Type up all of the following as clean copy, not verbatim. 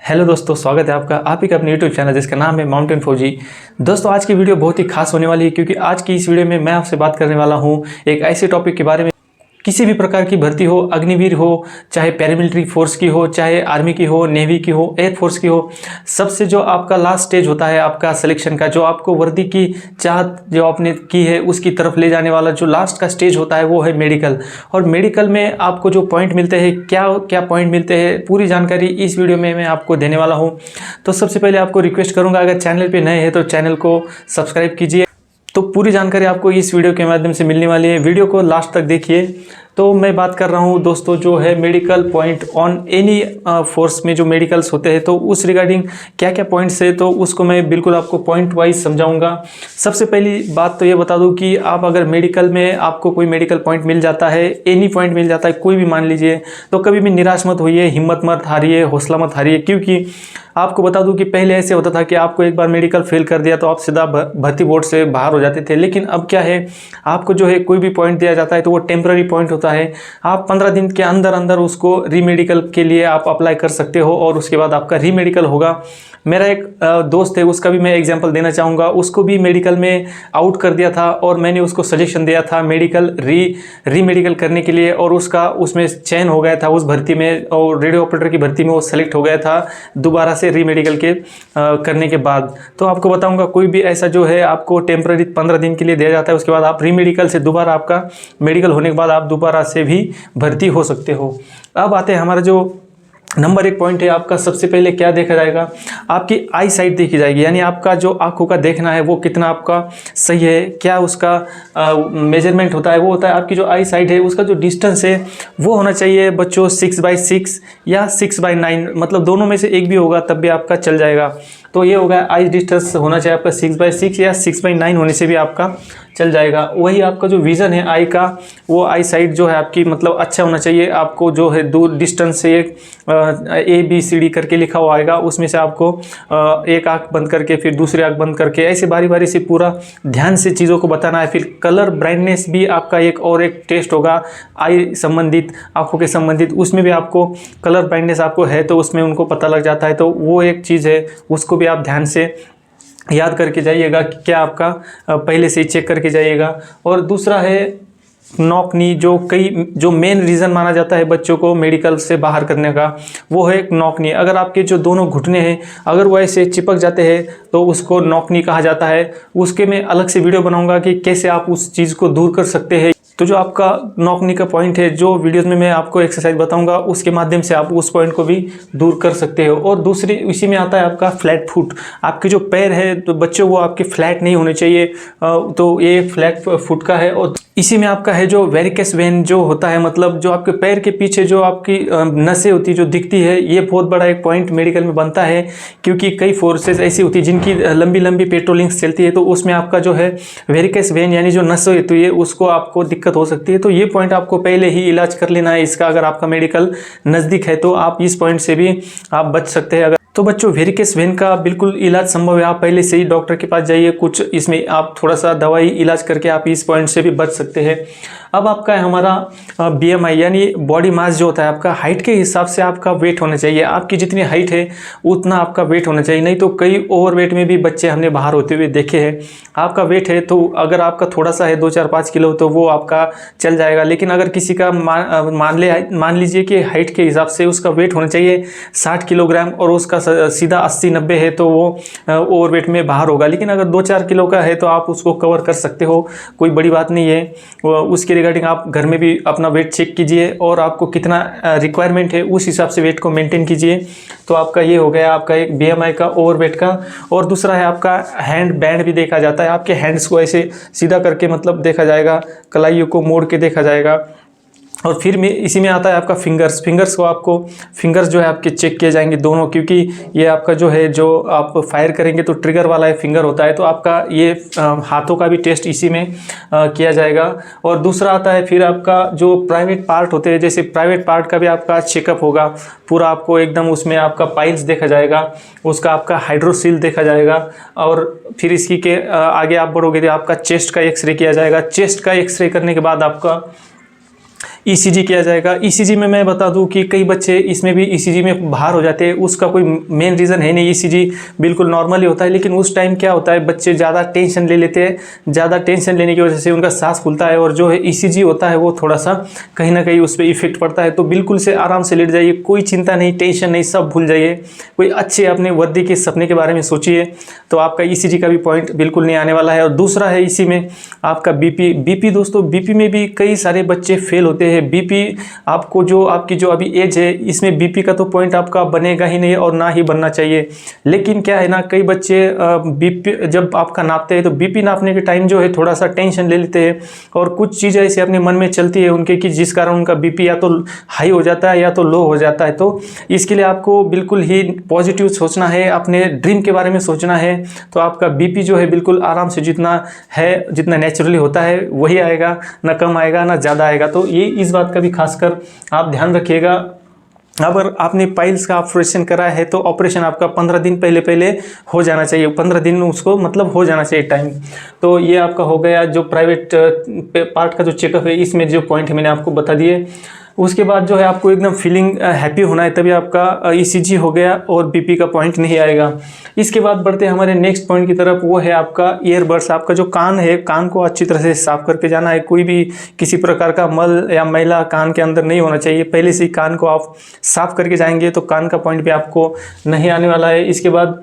Hello दोस्तों, स्वागत है आपका आप ही का अपने यूट्यूब चैनल जिसका नाम है माउंटेन फौजी। दोस्तों, आज की वीडियो बहुत ही खास होने वाली है क्योंकि आज की इस वीडियो में मैं आपसे बात करने वाला हूं एक ऐसे टॉपिक के बारे में। किसी भी प्रकार की भर्ती हो, अग्निवीर हो, चाहे पैरामिलिट्री फोर्स की हो, चाहे आर्मी की हो, नेवी की हो, एयरफोर्स की हो, सबसे जो आपका लास्ट स्टेज होता है आपका सिलेक्शन का, जो आपको वर्दी की चाहत जो आपने की है उसकी तरफ ले जाने वाला जो लास्ट का स्टेज होता है वो है मेडिकल। और मेडिकल में आपको जो पॉइंट मिलते हैं, क्या क्या पॉइंट मिलते हैं, पूरी जानकारी इस वीडियो में मैं आपको देने वाला हूँ। तो सबसे पहले आपको रिक्वेस्ट करूँगा, अगर चैनल पर नए हैं तो चैनल को सब्सक्राइब कीजिए। तो पूरी जानकारी आपको इस वीडियो के माध्यम से मिलने वाली है, वीडियो को लास्ट तक देखिए। तो मैं बात कर रहा हूँ दोस्तों जो है medical point on any force में जो मेडिकल्स होते हैं, तो उस रिगार्डिंग क्या क्या पॉइंट्स है तो उसको मैं बिल्कुल आपको पॉइंट वाइज समझाऊंगा। सबसे पहली बात तो ये बता दूं कि आप अगर मेडिकल में आपको कोई मेडिकल पॉइंट मिल जाता है, एनी पॉइंट मिल जाता है, कोई भी मान लीजिए, तो कभी भी निराश मत होइए, हिम्मत मत हारिए, हौसला मत हारिए। क्योंकि आपको बता दूं कि पहले ऐसे होता था कि आपको एक बार मेडिकल फेल कर दिया तो आप सीधा भर्ती बोर्ड से बाहर हो जाते थे। लेकिन अब क्या है, आपको जो है कोई भी पॉइंट दिया जाता है तो वो टेम्पररी पॉइंट होता है। आप 15 दिन के अंदर अंदर उसको रीमेडिकल के लिए आप अप्लाई कर सकते हो और उसके बाद आपका रीमेडिकल होगा। मेरा एक दोस्त है, उसका भी मैं एग्जांपल देना चाहूँगा। उसको भी मेडिकल में आउट कर दिया था और मैंने उसको सजेशन दिया था मेडिकल रीमेडिकल करने के लिए, और उसका उसमें चयन हो गया था उस भर्ती में, और रेडियो ऑपरेटर की भर्ती में वो सेलेक्ट हो गया था दोबारा से रीमेडिकल के करने के बाद। तो आपको बताऊंगा, कोई भी ऐसा जो है आपको टेम्पररी 15 दिन के लिए दिया जाता है, उसके बाद आप रीमेडिकल से दोबारा आपका मेडिकल होने के बाद आप दोबारा से भी भर्ती हो सकते हो। अब आते हैं हमारा जो नंबर 1 पॉइंट है आपका। सबसे पहले क्या देखा जाएगा, आपकी आई साइट देखी जाएगी, यानी आपका जो आंखों का देखना है वो कितना आपका सही है, क्या उसका मेजरमेंट होता है। वो होता है आपकी जो आई साइट है उसका जो डिस्टेंस है वो होना चाहिए बच्चों 6/6 या 6/9, मतलब दोनों में से एक भी होगा तब भी आपका चल जाएगा। तो ये होगा आई डिस्टेंस होना चाहिए आपका 6/6 या 6/9 होने से भी आपका चल जाएगा। वही आपका जो विज़न है आई का, वो आई साइट जो है आपकी मतलब अच्छा होना चाहिए। आपको जो है दूर डिस्टेंस से एक ABCD करके लिखा हुआ आएगा, उसमें से आपको एक आँख बंद करके फिर दूसरी आँख बंद करके ऐसे बारी बारी से पूरा ध्यान से चीज़ों को बताना है। फिर कलर ब्राइटनेस भी आपका एक टेस्ट होगा आई संबंधित, आँखों के संबंधित, उसमें भी आपको कलर ब्राइटनेस आपको है तो उसमें उनको पता लग जाता है। तो वो एक चीज़ है, उसको भी आप ध्यान से याद करके जाइएगा कि क्या आपका पहले से ही चेक करके जाइएगा। और दूसरा है नॉक नी, जो मेन रीज़न माना जाता है बच्चों को मेडिकल से बाहर करने का, वो है नॉक नी। अगर आपके जो दोनों घुटने हैं अगर वो ऐसे चिपक जाते हैं तो उसको नॉक नी कहा जाता है। उसके मैं अलग से वीडियो बनाऊंगा कि कैसे आप उस चीज़ को दूर कर सकते हैं। तो जो आपका नॉक नी का पॉइंट है, जो वीडियोस में मैं आपको एक्सरसाइज बताऊंगा उसके माध्यम से आप उस पॉइंट को भी दूर कर सकते हो। और दूसरी इसी में आता है आपका फ्लैट फुट। आपके जो पैर है तो बच्चों वो आपके फ्लैट नहीं होने चाहिए, तो ये फ्लैट फुट का है। और इसी में आपका है जो वेरिकस वेन जो होता है, मतलब जो आपके पैर के पीछे जो आपकी नसें होती है जो दिखती है, ये बहुत बड़ा एक पॉइंट मेडिकल में बनता है। क्योंकि कई फोर्सेस ऐसी होती है जिनकी लंबी लंबी पेट्रोलिंग्स चलती है, तो उसमें आपका जो है वेरिकस वेन यानी जो नसें होती है उसको आपको दिक्कत हो सकती है। तो ये पॉइंट आपको पहले ही इलाज कर लेना है इसका। अगर आपका मेडिकल नज़दीक है तो आप इस पॉइंट से भी आप बच सकते हैं। अगर तो बच्चों वेरिकस वेन का बिल्कुल इलाज संभव है, आप पहले से ही डॉक्टर के पास जाइए, कुछ इसमें आप थोड़ा सा दवाई इलाज करके आप इस पॉइंट से भी बच सकते हैं। अब आपका है हमारा BMI यानी बॉडी मास जो होता है आपका, हाइट के हिसाब से आपका वेट होना चाहिए। आपकी जितनी हाइट है उतना आपका वेट होना चाहिए, नहीं तो कई ओवरवेट में भी बच्चे हमने बाहर होते हुए देखे हैं। आपका वेट है तो अगर आपका थोड़ा सा है 2-4-5 किलो तो वो आपका चल जाएगा। लेकिन अगर किसी का मान लीजिए कि हाइट के हिसाब से उसका वेट होना चाहिए 60 किलोग्राम और उसका सीधा 80-90 है तो वो ओवरवेट में बाहर होगा। लेकिन अगर 2-4 किलो का है तो आप उसको कवर कर सकते हो, कोई बड़ी बात नहीं है। उसके रिगार्डिंग आप घर में भी अपना वेट चेक कीजिए और आपको कितना रिक्वायरमेंट है उस हिसाब से वेट को मेंटेन कीजिए। तो आपका ये हो गया आपका एक BMI का ओवरवेट का। और दूसरा है आपका हैंड बैंड भी देखा जाता है। आपके हैंड्स को ऐसे सीधा करके मतलब देखा जाएगा, कलाइयों को मोड़ के देखा जाएगा। और फिर इसी में आता है आपका फिंगर्स को आपको फिंगर्स जो है आपके चेक किए जाएंगे दोनों, क्योंकि ये आपका जो है जो आप फायर करेंगे तो ट्रिगर वाला फिंगर होता है, तो आपका ये हाथों का भी टेस्ट इसी में किया जाएगा। और दूसरा आता है फिर आपका जो प्राइवेट पार्ट होते हैं, जैसे प्राइवेट पार्ट का भी आपका चेकअप होगा पूरा, आपको एकदम उसमें आपका पाइल्स देखा जाएगा, उसका आपका हाइड्रोसील देखा जाएगा। और फिर इसकी के आगे आप बढ़ोगे तो आपका चेस्ट का एक्सरे किया जाएगा। चेस्ट का एक्सरे करने के बाद आपका ईसीजी किया जाएगा। ईसीजी में मैं बता दूं कि कई बच्चे इसमें भी ईसीजी में बाहर हो जाते हैं, उसका कोई मेन रीज़न है नहीं, ईसीजी बिल्कुल नॉर्मल ही होता है। लेकिन उस टाइम क्या होता है, बच्चे ज़्यादा टेंशन ले लेते हैं, ज़्यादा टेंशन लेने की वजह से उनका सांस फूलता है और जो है ईसीजी होता है वो थोड़ा सा कहीं ना कहीं उस पर इफेक्ट पड़ता है। तो बिल्कुल से आराम से लेट जाइए, कोई चिंता नहीं, टेंशन नहीं, सब भूल जाइए। कोई अच्छे अपने वर्दी के सपने के बारे में सोचिए, तो आपका ईसीजी का भी पॉइंट बिल्कुल नहीं आने वाला है। और दूसरा है इसी में आपका बीपी दोस्तों, बीपी में भी कई सारे बच्चे फेल होते हैं। बीपी आपको जो आपकी जो अभी एज है, इसमें बीपी का तो पॉइंट आपका बनेगा ही नहीं और ना ही बनना चाहिए। लेकिन क्या है ना, कई बच्चे बीपी जब आपका नापते हैं तो बीपी नापने के टाइम जो है थोड़ा सा टेंशन ले लेते हैं और कुछ चीज़ें ऐसे अपने मन में चलती है उनके कि जिस कारण उनका बीपी या तो हाई हो जाता है या तो लो हो जाता है। तो इसके लिए आपको बिल्कुल ही पॉजिटिव सोचना है, अपने ड्रीम के बारे में सोचना है। तो आपका बीपी जो है बिल्कुल आराम से जितना है, जितना नेचुरली होता है वही आएगा, ना कम आएगा ना ज़्यादा आएगा। तो ये इस बात का भी खासकर आप ध्यान रखिएगा। अगर आपने पाइल्स का ऑपरेशन करा है तो ऑपरेशन आपका 15 दिन पहले हो जाना चाहिए, 15 दिन उसको मतलब हो जाना चाहिए टाइम। तो ये आपका हो गया जो प्राइवेट पार्ट का जो चेकअप है, इसमें जो पॉइंट है मैंने आपको बता दिए। उसके बाद जो है आपको एकदम फीलिंग हैप्पी होना है, तभी आपका ईसीजी हो गया और बीपी का पॉइंट नहीं आएगा। इसके बाद बढ़ते हैं हमारे नेक्स्ट पॉइंट की तरफ, वो है आपका ईयरबड्स। आपका जो कान है, कान को अच्छी तरह से साफ करके जाना है। कोई भी किसी प्रकार का मल या मैला कान के अंदर नहीं होना चाहिए। पहले से ही कान को आप साफ करके जाएंगे तो कान का पॉइंट भी आपको नहीं आने वाला है। इसके बाद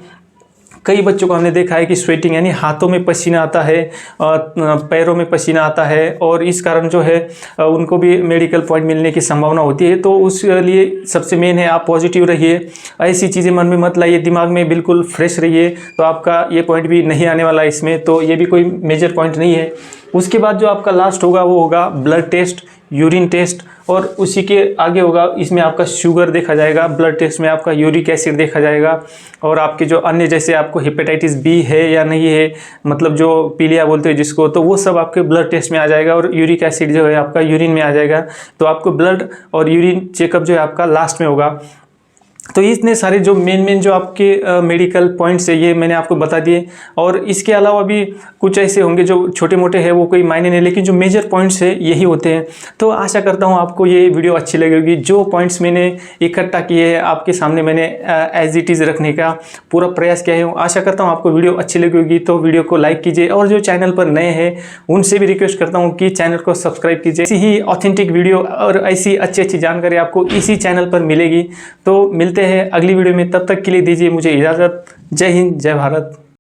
कई बच्चों को हमने देखा है कि स्वेटिंग यानी हाथों में पसीना आता है, पैरों में पसीना आता है और इस कारण जो है उनको भी मेडिकल पॉइंट मिलने की संभावना होती है। तो उसके लिए सबसे मेन है आप पॉजिटिव रहिए, ऐसी चीज़ें मन में मत लाइए, दिमाग में बिल्कुल फ्रेश रहिए, तो आपका ये पॉइंट भी नहीं आने वाला इसमें। तो ये भी कोई मेजर पॉइंट नहीं है। उसके बाद जो आपका लास्ट होगा वो होगा ब्लड टेस्ट, यूरिन टेस्ट, और उसी के आगे होगा इसमें आपका शुगर देखा जाएगा, ब्लड टेस्ट में आपका यूरिक एसिड देखा जाएगा, और आपके जो अन्य जैसे आपको हेपेटाइटिस बी है या नहीं है, मतलब जो पीलिया बोलते हैं जिसको, तो वो सब आपके ब्लड टेस्ट में आ जाएगा। और यूरिक एसिड जो है आपका यूरिन में आ जाएगा। तो आपको ब्लड और यूरिन चेकअप जो है आपका लास्ट में होगा। तो इतने सारे जो मेन जो आपके मेडिकल पॉइंट्स है ये मैंने आपको बता दिए। और इसके अलावा भी कुछ ऐसे होंगे जो छोटे मोटे हैं, वो कोई मायने नहीं, लेकिन जो मेजर पॉइंट्स है यही होते हैं। तो आशा करता हूँ आपको ये वीडियो अच्छी लगेगी। जो पॉइंट्स मैंने इकट्ठा किए हैं आपके सामने मैंने एज इट इज़ रखने का पूरा प्रयास किया है। आशा करता हूँ आपको वीडियो अच्छी लगेगी। तो वीडियो को लाइक कीजिए, और जो चैनल पर नए हैं उनसे भी रिक्वेस्ट करता हूँ कि चैनल को सब्सक्राइब कीजिए। ऐसी ही ऑथेंटिक वीडियो और ऐसी अच्छी जानकारी आपको इसी चैनल पर मिलेगी। तो मिलते हैं अगली वीडियो में, तब तक के लिए दीजिए मुझे इजाज़त। जय हिंद, जय भारत।